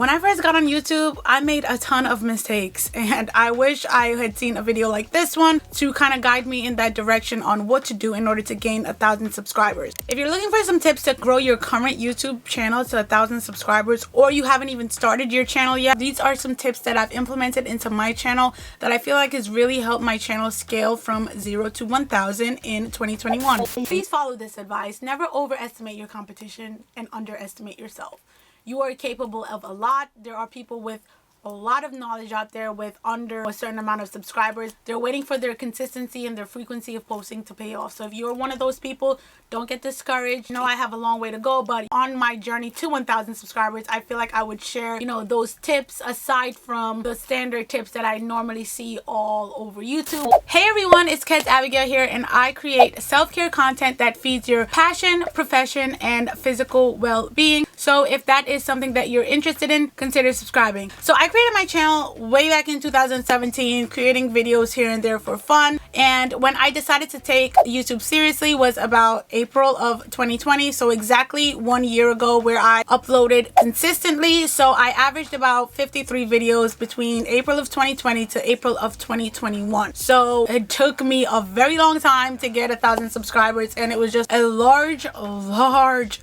When I first got on YouTube, I made a ton of mistakes, and I wish I had seen a video like this one to kind of guide me in that direction on what to do in order to gain 1,000 subscribers. If you're looking for some tips to grow your current YouTube channel to 1,000 subscribers, or you haven't even started your channel yet, these are some tips that I've implemented into my channel that I feel like has really helped my channel scale from 0 to 1,000 in 2021. Please follow this advice. Never overestimate your competition and underestimate yourself. You are capable of a lot. There are people with a lot of knowledge out there with under a certain amount of subscribers. They're waiting for their consistency and their frequency of posting to pay off. So if you're one of those people, don't get discouraged. I have a long way to go, but on my journey to 1,000 subscribers, I feel like I would share, those tips aside from the standard tips that I normally see all over YouTube. Hey everyone, it's Kedz Abigail here, and I create self-care content that feeds your passion, profession, and physical well-being. So if that is something that you're interested in, consider subscribing. So I created my channel way back in 2017, creating videos here and there for fun. And when I decided to take YouTube seriously was about April of 2020. So exactly 1 year ago, where I uploaded consistently. So I averaged about 53 videos between April of 2020 to April of 2021. So it took me a very long time to get 1,000 subscribers, and it was just a large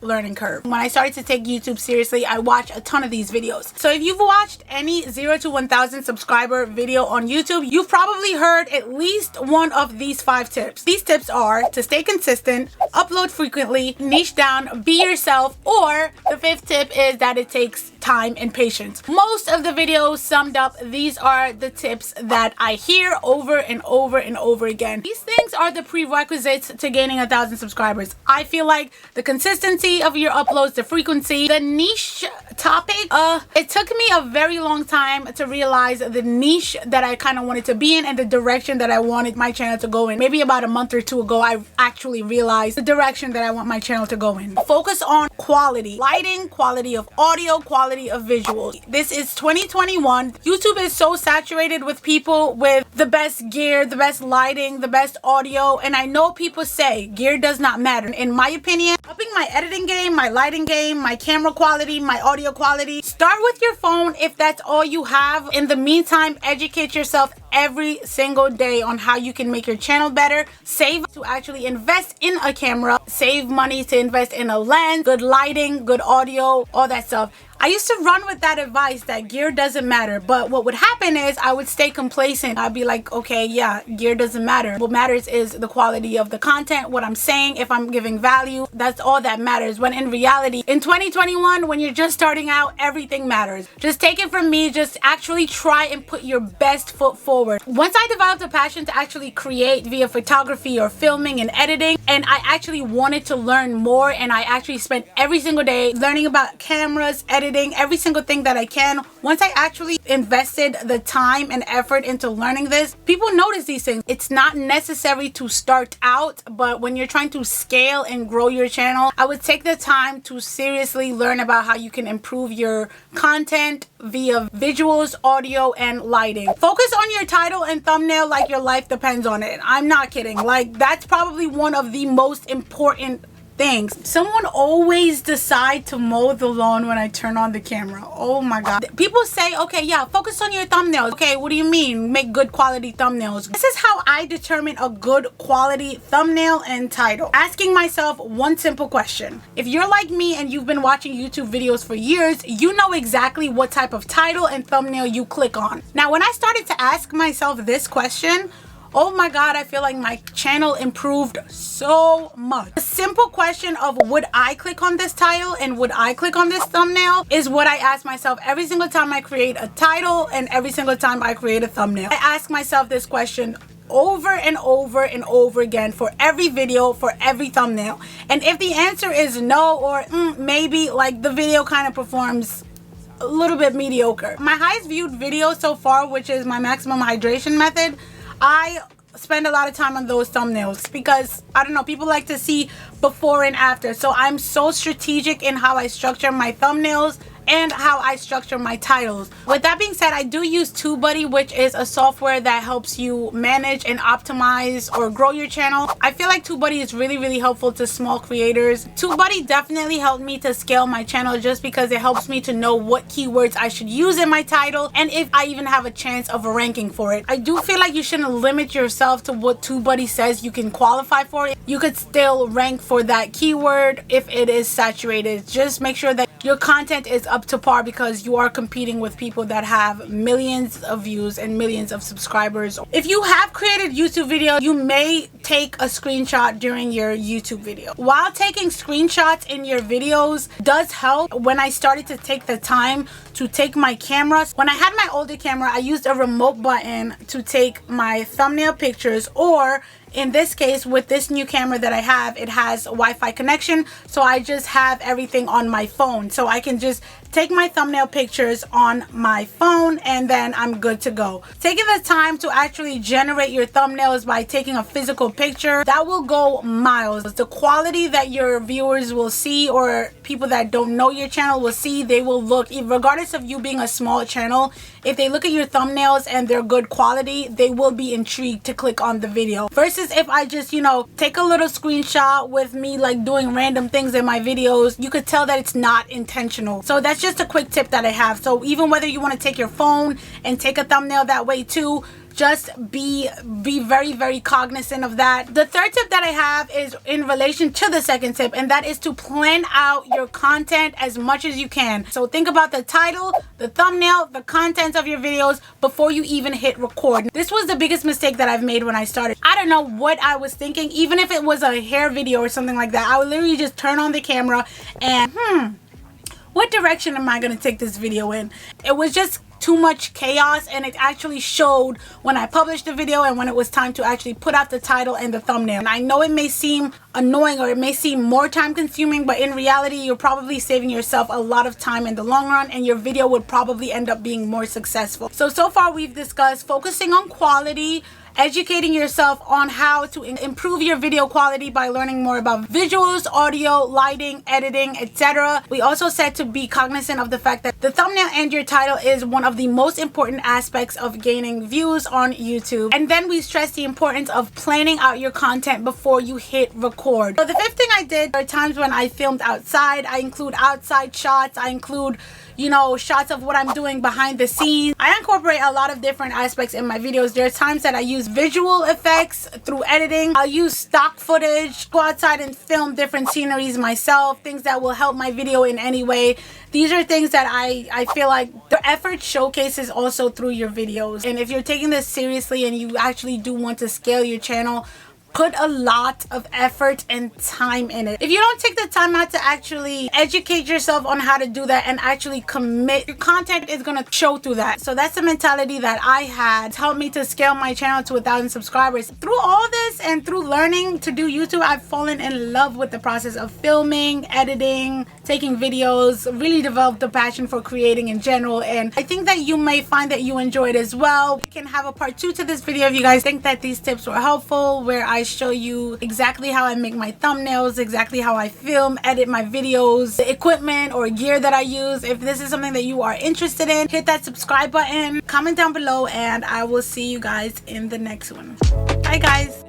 learning curve. When I started to take YouTube seriously, I watched a ton of these videos. So if you've watched any 0 to 1,000 subscriber video on YouTube, you've probably heard at least one of these 5 tips. These tips are to stay consistent, upload frequently, niche down, be yourself, or the 5th tip is that it takes time and patience. Most of the videos summed up, these are the tips that I hear over and over and over again. These things are the prerequisites to gaining 1,000 subscribers. I feel like the consistency of your uploads, the frequency, the niche topic, it took me a very long time to realize the niche that I kind of wanted to be in and the direction that I wanted my channel to go in. Maybe about a month or 2 ago, I actually realized the direction that I want my channel to go in. Focus on quality lighting, quality of audio, quality of visuals. This is 2021. YouTube is so saturated with people with the best gear, the best lighting, the best audio, and I know people say gear does not matter. In my opinion, upping my editing game, my lighting game, my camera quality, my audio quality. Start with your phone if that's all you have. In the meantime, educate yourself every single day on how you can make your channel better. Save to actually invest in a camera. Save money to invest in a lens, good lighting, good audio, all that stuff. I used to run with that advice that gear doesn't matter, but what would happen is I would stay complacent. I'd be like, okay, yeah, gear doesn't matter. What matters is the quality of the content, what I'm saying, if I'm giving value. That's all that matters. When in reality, in 2021, when you're just starting out, everything matters. Just take it from me, just actually try and put your best foot forward. Once I developed a passion to actually create via photography or filming and editing, and I actually wanted to learn more, and I actually spent every single day learning about cameras, editing, every single thing that I can. Once I actually invested the time and effort into learning this, people notice these things. It's not necessary to start out, but when you're trying to scale and grow your channel, I would take the time to seriously learn about how you can improve your content via visuals, audio, and lighting. Focus on your title and thumbnail like your life depends on it. I'm not kidding. Like, that's probably one of the most important things. Someone always decide to mow the lawn when I turn on the camera. Oh my god. People say, okay, yeah, focus on your thumbnails. Okay, what do you mean? Make good quality thumbnails. This is how I determine a good quality thumbnail and title. Asking myself one simple question. If you're like me and you've been watching YouTube videos for years, you know exactly what type of title and thumbnail you click on. Now, when I started to ask myself this question, oh my god, I feel like my channel improved so much. The simple question of would I click on this title and would I click on this thumbnail is what I ask myself every single time I create a title and every single time I create a thumbnail. I ask myself this question over and over and over again for every video, for every thumbnail. And if the answer is no, or maybe, like, the video kind of performs a little bit mediocre. My highest viewed video so far, which is my maximum hydration method, I spend a lot of time on those thumbnails because, I don't know, people like to see before and after. So I'm so strategic in how I structure my thumbnails and how I structure my titles. With that being said, I do use TubeBuddy, which is a software that helps you manage and optimize or grow your channel. I feel like TubeBuddy is really helpful to small creators. TubeBuddy definitely helped me to scale my channel just because it helps me to know what keywords I should use in my title and if I even have a chance of ranking for it. I do feel like you shouldn't limit yourself to what TubeBuddy says you can qualify for. You could still rank for that keyword if it is saturated. Just make sure that your content is up to par because you are competing with people that have millions of views and millions of subscribers. If you have created YouTube videos, you may take a screenshot during your YouTube video. While taking screenshots in your videos does help, when I started to take the time to take my camera, when I had my older camera, I used a remote button to take my thumbnail pictures, or in this case, with this new camera that I have, it has a Wi-Fi connection, so I just have everything on my phone. So I can just take my thumbnail pictures on my phone and then I'm good to go. Taking the time to actually generate your thumbnails by taking a physical picture, that will go miles. The quality that your viewers will see, or people that don't know your channel will see, they will look, regardless of you being a small channel, if they look at your thumbnails and they're good quality, they will be intrigued to click on the video. Versus if I just, you know, take a little screenshot with me like doing random things in my videos, you could tell that it's not intentional. So that's just a quick tip that I have. So even whether you want to take your phone and take a thumbnail that way too, just be very cognizant of that. The third tip that I have is in relation to the second tip, and that is to plan out your content as much as you can. So think about the title, the thumbnail, the contents of your videos before you even hit record. This was the biggest mistake that I've made when I started. I don't know what I was thinking. Even if it was a hair video or something like that, I would literally just turn on the camera and what direction am I going to take this video in? It was just too much chaos, and it actually showed when I published the video and when it was time to actually put out the title and the thumbnail. And I know it may seem annoying or it may seem more time consuming, but in reality you're probably saving yourself a lot of time in the long run, and your video would probably end up being more successful. So far we've discussed focusing on quality, educating yourself on how to improve your video quality by learning more about visuals, audio, lighting, editing, etc. We also said to be cognizant of the fact that the thumbnail and your title is one of the most important aspects of gaining views on YouTube. And then we stressed the importance of planning out your content before you hit record. So the fifth thing I did are times when I filmed outside. I include outside shots. I include, you know, shots of what I'm doing behind the scenes. I incorporate a lot of different aspects in my videos. There's times that I use visual effects through editing. I'll use stock footage, go outside and film different sceneries myself, things that will help my video in any way. These are things that I feel like the effort showcases also through your videos. And if you're taking this seriously and you actually do want to scale your channel, put a lot of effort and time in it. If you don't take the time out to actually educate yourself on how to do that and actually commit, your content is gonna show through that. So that's the mentality that I had. It's helped me to scale my channel to 1,000 subscribers. Through all this and through learning to do YouTube, I've fallen in love with the process of filming, editing, taking videos, really developed a passion for creating in general, and I think that you may find that you enjoy it as well. We can have a part 2 to this video if you guys think that these tips were helpful, where I show you exactly how I make my thumbnails, exactly how I film, edit my videos, the equipment or gear that I use. If this is something that you are interested in, hit that subscribe button, comment down below, and I will see you guys in the next one. Bye guys.